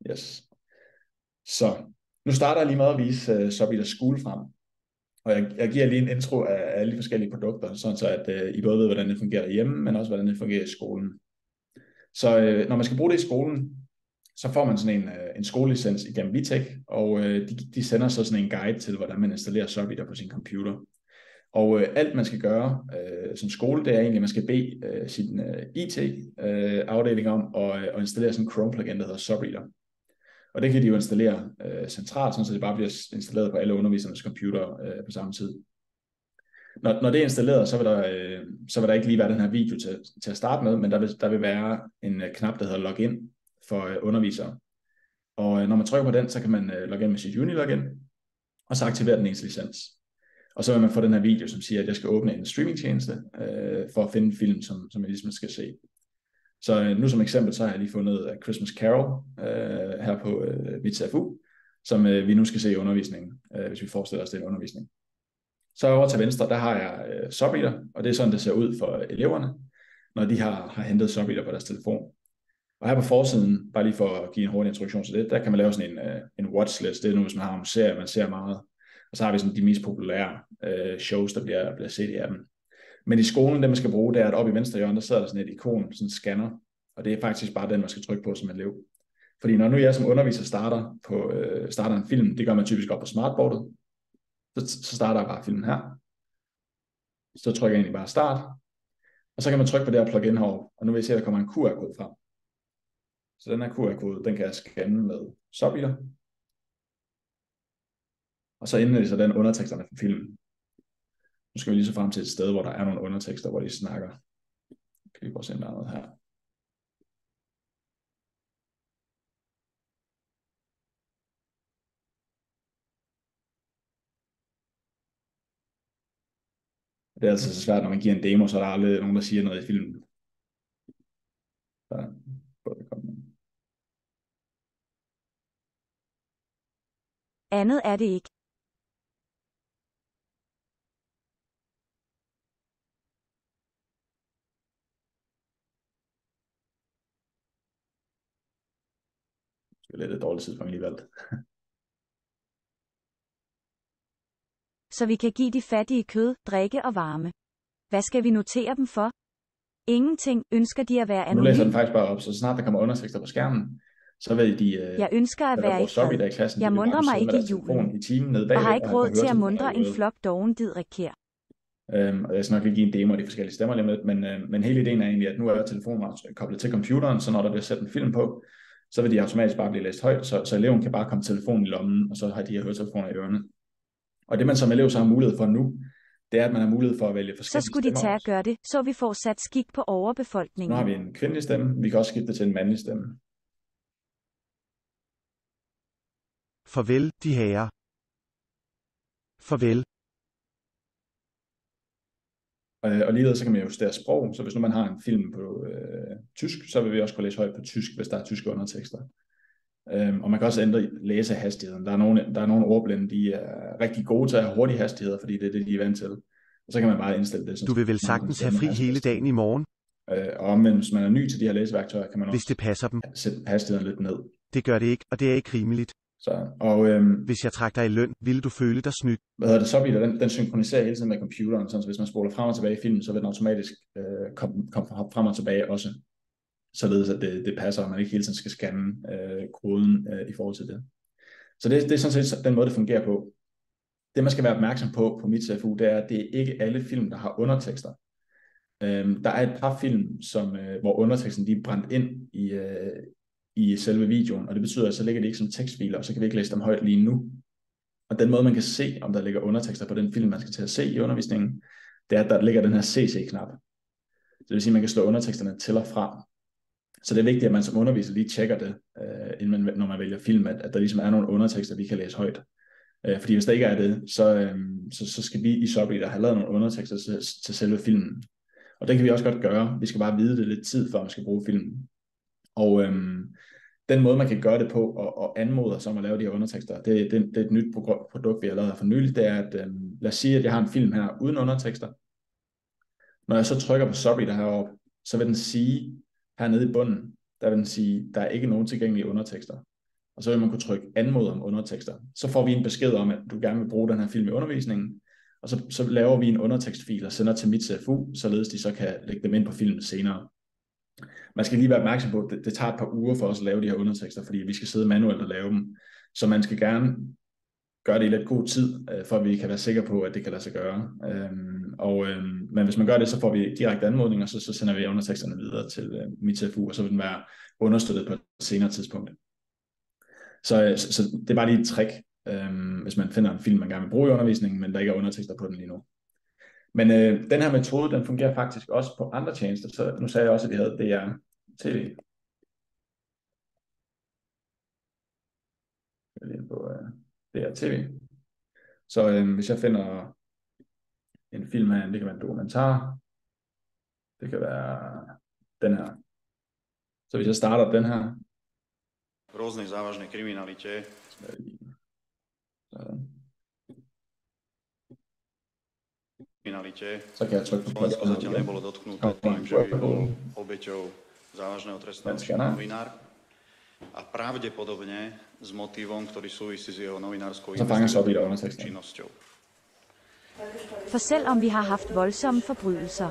Yes. Så nu starter jeg lige med at vise Subreaders School frem. Og jeg giver lige en intro af alle de forskellige produkter, sådan så at I både ved, hvordan det fungerer hjemme, men også hvordan det fungerer i skolen. Så når man skal bruge det i skolen, så får man sådan en skolelicens igennem Vitech, og de sender så sådan en guide til, hvordan man installerer Subreader på sin computer. Og alt man skal gøre som skole, det er egentlig, at man skal bede sin IT-afdeling om at installere sådan en Chrome-plugin, der hedder Subreader. Og det kan de jo installere centralt, så det bare bliver installeret på alle undervisernes computer på samme tid. Når det er installeret, så vil der ikke lige være den her video til at starte med, men der vil være en knap, der hedder Login for undervisere. Og når man trykker på den, så kan man logge ind med sit Uni-login, og så aktivere den ens licens. Og så vil man få den her video, som siger, at jeg skal åbne en streamingtjeneste for at finde en film, som jeg ligesom skal se. Så nu som eksempel, så har jeg lige fundet Christmas Carol her på mit CFU, som vi nu skal se i undervisningen, hvis vi forestiller os det en undervisning. Så over til venstre, der har jeg Subreader, og det er sådan, det ser ud for eleverne, når de har hentet Subreader på deres telefon. Og her på forsiden, bare lige for at give en hurtig introduktion til det, der kan man lave sådan en watchlist. Det er nu, hvis man har en serie, man ser meget. Og så har vi sådan de mest populære shows, der bliver set i appen. Men i skolen, det man skal bruge, det er, at oppe i venstre hjørne, der sidder der sådan et ikon, sådan en scanner. Og det er faktisk bare den, man skal trykke på som elev. Fordi når nu jeg som underviser starter en film, det gør man typisk op på smartboardet. Så starter jeg bare filmen her. Så trykker jeg egentlig bare start. Og så kan man trykke på det her plugin herovre. Og nu vil jeg se, at der kommer en QR-kode frem. Så den her QR-kode, den kan jeg scanne med Subreader. Og så indlæser den underteksterne fra filmen. Nu skal vi lige så frem til et sted, hvor der er nogle undertekster, hvor de snakker. Kan vi prøve at se noget her. Det er altså så svært, når man giver en demo, så er der aldrig nogen, der siger noget i filmen. Andet er det ikke. Det er lidt et dårligt tidspunkt lige valgt. Så vi kan give de fattige kød, drikke og varme. Hvad skal vi notere dem for? Ingenting. Ønsker de at være anonyme? Nu læser den faktisk bare op, så snart der kommer undertekster på skærmen, så vil de... Jeg ønsker at være i fred. Jeg mundrer mig ikke i julen. Og har ikke råd til at mundre en flok dovendidrikær. Og jeg skal nok lige give en demo af de forskellige stemmer lige med, men hele ideen er egentlig, at nu er telefonen koblet til computeren, så når der bliver sat en film på, så vil de automatisk bare blive læst højt, så eleven kan bare komme telefonen i lommen, og så har de her høretelefoner i ørerne. Og det man som elev så har mulighed for nu, det er, at man har mulighed for at vælge forskellige stemmer. Så skulle de tage at gøre det, så vi får sat skik på overbefolkningen. Nu har vi en kvindelig stemme, vi kan også skifte til en mandlig stemme. Farvel, de herrer. Farvel. Og ligeledes så kan man justere sprog, så hvis nu man har en film på tysk, så vil vi også kunne læse højt på tysk, hvis der er tyske undertekster. Og man kan også ændre læsehastigheden. Der er nogle ordblinde, de er rigtig gode til at have hurtige hastigheder, fordi det er det, de er vant til. Og så kan man bare indstille det. Du vil vel sagtens have fri hele dagen i morgen? Og men hvis man er ny til de her læseværktøjer, kan man også det passer dem. Sætte hastigheden lidt ned. Det gør det ikke, og det er ikke rimeligt. Hvis jeg trækker dig i løn, ville du føle dig snydt? Subreader, den synkroniserer hele tiden med computeren, så hvis man spoler frem og tilbage i filmen, så vil den automatisk komme frem og tilbage også. Således at det passer, og man ikke hele tiden skal scanne koden i forhold til det. Så det er sådan set den måde, det fungerer på. Det man skal være opmærksom på mit CFU, det er, at det er ikke alle film, der har undertekster. Der er et par film, hvor underteksten de er brændt ind i selve videoen, og det betyder, at så ligger de ikke som tekstfiler, og så kan vi ikke læse dem højt lige nu. Og den måde, man kan se, om der ligger undertekster på den film, man skal til at se i undervisningen, det er, at der ligger den her CC-knap. Det vil sige, at man kan slå underteksterne til og fra. Så det er vigtigt, at man som underviser lige tjekker det, når man vælger film, at der ligesom er nogle undertekster, vi kan læse højt. Fordi hvis der ikke er det, så skal vi i Subreader have lavet nogle undertekster til selve filmen. Og det kan vi også godt gøre. Vi skal bare vide det lidt tid, før man skal bruge filmen. Og den måde, man kan gøre det på og anmode os om at lave de her undertekster, det er et nyt produkt, vi har lavet her for nylig. Det er, at lad os sige, at jeg har en film her uden undertekster. Når jeg så trykker på Subreader heroppe, så vil den sige hernede i bunden, der vil den sige, der er ikke nogen tilgængelige undertekster. Og så vil man kunne trykke anmod om undertekster. Så får vi en besked om, at du gerne vil bruge den her film i undervisningen, og så laver vi en undertekstfil og sender til mit CFU, således de så kan lægge dem ind på filmen senere. Man skal lige være opmærksom på, at det tager et par uger for os at lave de her undertekster, fordi vi skal sidde manuelt og lave dem. Så man skal gerne gøre det i lidt god tid, for at vi kan være sikre på, at det kan lade sig gøre. Men hvis man gør det, så får vi direkte anmodning, og så sender vi underteksterne videre til mit CFU, og så vil den være understøttet på et senere tidspunkt. Så det er bare lige et trick, hvis man finder en film, man gerne vil bruge i undervisningen, men der ikke er undertekster på den lige nu. Men den her metode, den fungerer faktisk også på andre tjenester. Så nu sagde jeg også, at vi havde DR TV. På DR TV. Så hvis jeg finder en film her, det kan være en dokumentar. Det kan være den her. Så hvis jeg starter den her. Rôznej závažnej kriminalite. Så kan jeg trykke på Slovensko zatiaľ nebolo dotknuté tým, že by bol obeťou závažného trestného činu novinár a pravdepodobne s motívom, ktorý súvisí s jeho novinárskou činnosťou. For selvom vi har haft voldsomme forbrydelser,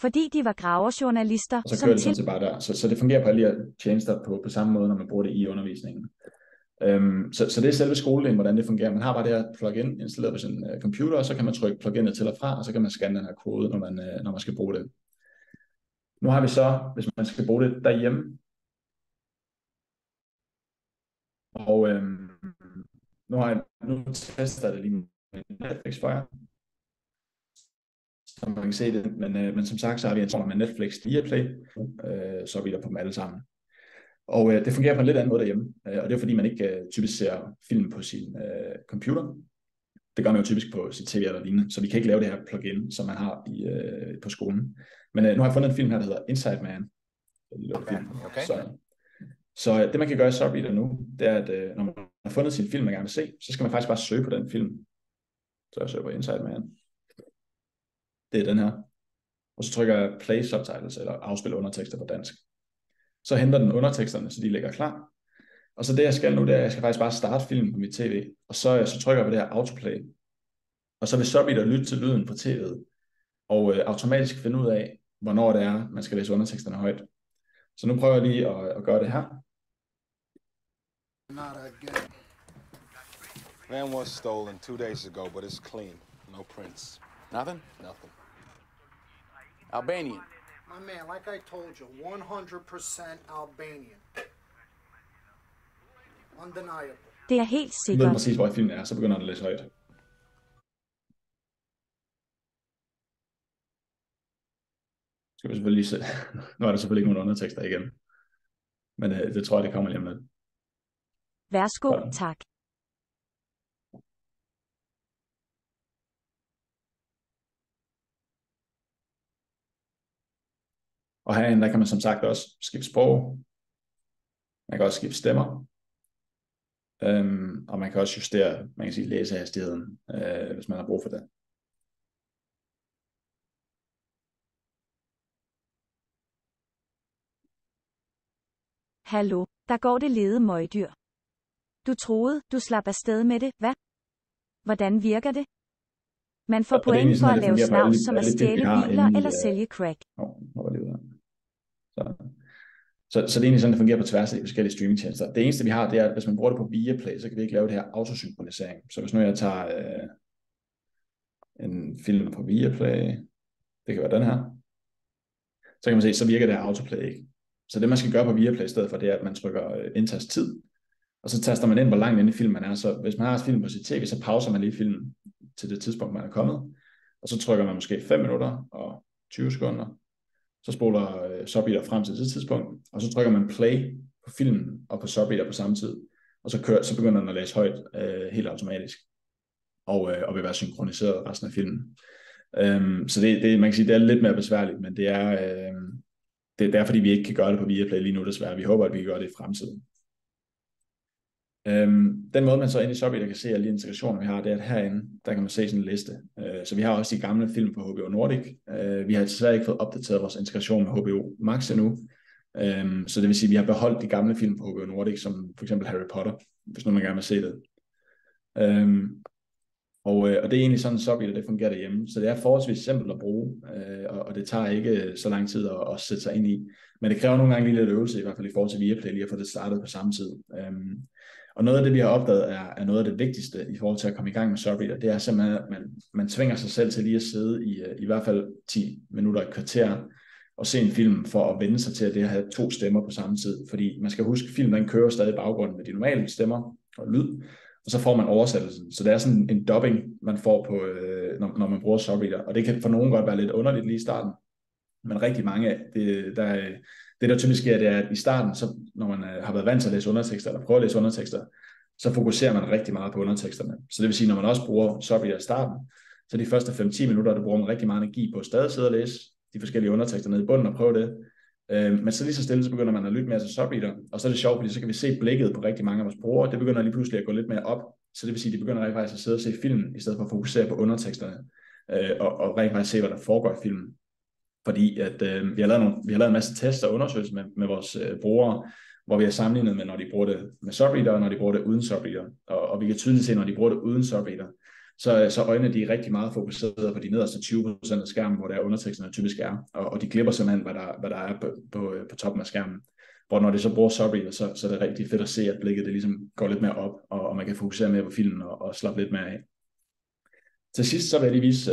fordi de var graverjournalister, så kører det sådan set bare der. Så det fungerer på alle de her tjenester på samme måde, når man bruger det i undervisningen. Så det er selve skoledelen, hvordan det fungerer. Man har bare det her plugin installeret på sin computer, og så kan man trykke pluginet til og fra, og så kan man scanne den her kode, når man skal bruge det. Nu har vi så, hvis man skal bruge det derhjemme, og nu tester jeg det lige med Netflix for jer, så man kan se det, men som sagt, så har vi en form med Netflix Viaplay, så er vi der på dem alle sammen. Og det fungerer på en lidt anden måde derhjemme, og det er fordi man ikke typisk ser film på sin computer. Det gør man jo typisk på sit tv eller lignende, så vi kan ikke lave det her plugin, som man har på skolen. Men nu har jeg fundet en film her, der hedder Inside Man. Okay. Så det man kan gøre i Subreader nu, det er, at når man har fundet sin film, man gerne vil se, så skal man faktisk bare søge på den film. Så jeg søger på Inside Man. Det er den her. Og så trykker jeg Play Subtitles, eller afspil undertekster på dansk. Så henter den underteksterne, så de ligger klar. Og så det jeg skal nu, det er, at jeg skal faktisk bare starte filmen på mit tv, og så trykker jeg på det her autoplay. Og så vil Subreader lytte til lyden på tv'et, og automatisk finde ud af, hvornår det er, man skal læse underteksterne højt. Så nu prøver jeg lige at gøre det her. Van was stolen 2 days ago, but it's clean. No prints. Nothing? Nothing. Albanian. My man, like I told you, 100% Albanian. Undeniable. Det er helt sikkert. Jeg ved præcis, hvor filmen er, så begynder den at læse højt. Skal vi selvfølgelig lige se. Nu er der selvfølgelig ikke nogen undertekster igen. Men det tror jeg, det kommer lige om lidt. Værsgo, tak. Og herinde, der kan man som sagt også skifte sprog. Man kan også skifte stemmer. Og man kan også justere, man kan sige, læsehastigheden, hvis man har brug for det. Hallo, der går det lede møgdyr. Du troede, du slap afsted med det, hvad? Hvordan virker det? Man får point for at lave snavs, som at stjæle biler eller sælge crack. Så det er egentlig sådan, det fungerer på tværs af de forskellige streamingtjenester. Det eneste vi har, det er, at hvis man bruger det på Viaplay, så kan vi ikke lave det her autosynkronisering. Så hvis nu jeg tager en film på Viaplay, det kan være den her, så kan man se, så virker det her autoplay ikke. Så det man skal gøre på Viaplay i stedet for, det er, at man trykker indtast tid, og så taster man ind, hvor langt inde i filmen man er. Så hvis man har et film på sit tv, så pauser man lige filmen til det tidspunkt, man er kommet, og så trykker man måske 5 minutter og 20 sekunder, så spoler Subreader frem til det tidspunkt, og så trykker man play på filmen og på Subreader på samme tid, og så begynder den at læse højt helt automatisk, og vil være synkroniseret resten af filmen. Så det, man kan sige, det er lidt mere besværligt, men det er fordi vi ikke kan gøre det på Viaplay lige nu desværre. Vi håber, at vi kan gøre det i fremtiden. Den måde, man så inde i ShopEater kan se alle de integrationer, vi har, det er, at herinde, der kan man se sådan en liste. Så vi har også de gamle film på HBO Nordic. Vi har desværre ikke fået opdateret vores integration med HBO Max endnu. Så det vil sige, at vi har beholdt de gamle film på HBO Nordic, som for eksempel Harry Potter, hvis nu man gerne vil se det. Og det er egentlig sådan, ShopEater det fungerer derhjemme. Så det er forholdsvis simpelt at bruge, og det tager ikke så lang tid at sætte sig ind i. Men det kræver nogle gange lige lidt øvelse, i hvert fald i forhold til Viaplay, lige at få det startet på samme tid. Og noget af det, vi har opdaget, er noget af det vigtigste i forhold til at komme i gang med ShopEater. Det er simpelthen, at man tvinger sig selv til lige at sidde i hvert fald 10 minutter, et kvarter, og se en film for at vende sig til, at det have 2 stemmer på samme tid. Fordi man skal huske, at filmen kører stadig i baggrunden med de normale stemmer og lyd, og så får man oversættelsen. Så det er sådan en dubbing, man får på, når man bruger ShopEater. Og det kan for nogen godt være lidt underligt lige i starten. Men rigtig mange, det der typisk sker, det er, at i starten, så, når man har været vant til at læse undertekster, eller prøver at læse undertekster, så fokuserer man rigtig meget på underteksterne. Så det vil sige, når man også bruger ShopEater i starten, så de første 5-10 minutter, der bruger man rigtig meget energi på at stadig sidde og læse de forskellige undertekster nede i bunden og prøve det. Men så lige så stille, så begynder man at lytte mere til ShopEater, og så er det sjovt, fordi så kan vi se blikket på rigtig mange af vores brugere. Det begynder lige pludselig at gå lidt mere op, så det vil sige, at de begynder rigtig faktisk at sidde og se filmen, i stedet for at fokusere på underteksterne, og rigtig faktisk se, hvad der foregår i filmen. Fordi at, vi har lavet en masse tests og undersøgelser med vores brugere, hvor vi har sammenlignet med, når de bruger det med ShopEater, og når de bruger det uden ShopEater. Og vi kan tydeligt se, når de bruger det uden ShopEater, så øjnene de er rigtig meget fokuseret på de nederste 20% af skærmen, hvor der underteksterne typisk er, og de glipper simpelthen, hvad der er på toppen af skærmen. Hvor når de så bruger ShopEater, så er det rigtig fedt at se, at blikket det ligesom går lidt mere op, og man kan fokusere mere på filmen og slappe lidt mere af. Til sidst så vil jeg lige vise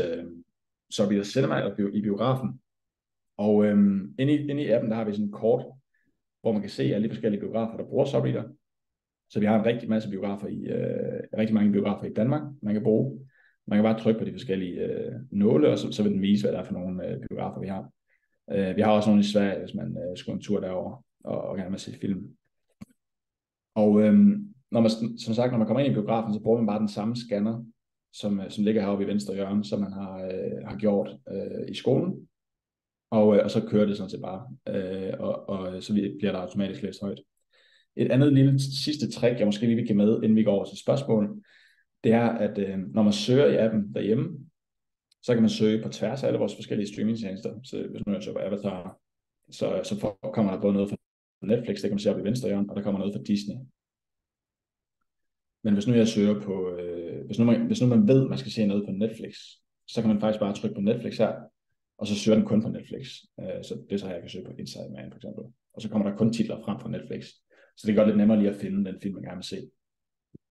ShopEater Cinema i biografen. Og inde i appen, der har vi sådan et kort, hvor man kan se alle de forskellige biografer, der bruger ShopEater. Så vi har en rigtig masse biografer rigtig mange biografer i Danmark, man kan bruge. Man kan bare trykke på de forskellige nåle, og så vil den vise, hvad der er for nogle biografer, vi har. Vi har også nogle i Sverige, hvis man skulle en tur derover og gerne vil se film. Og når man kommer ind i biografen, så bruger man bare den samme scanner, som ligger heroppe i venstre hjørne, som man har gjort i skolen. Og så kører det sådan set bare, og så bliver der automatisk læst højt. Et andet lille sidste trick, jeg måske lige vil give med, inden vi går over til spørgsmål, det er, at når man søger i appen derhjemme, så kan man søge på tværs af alle vores forskellige streamingtjenester. Så hvis nu jeg søger på Avatar, så kommer der både noget fra Netflix, det kan man se oppe i venstre hjørne, og der kommer noget fra Disney. Men hvis nu jeg søger på, hvis nu man ved, at man skal se noget på Netflix, så kan man faktisk bare trykke på Netflix her, og så søger den kun på Netflix. Så det er så her, jeg kan søge på Inside Man for eksempel. Og så kommer der kun titler frem fra Netflix. Så det gør det lidt nemmere lige at finde den film, man gerne vil se.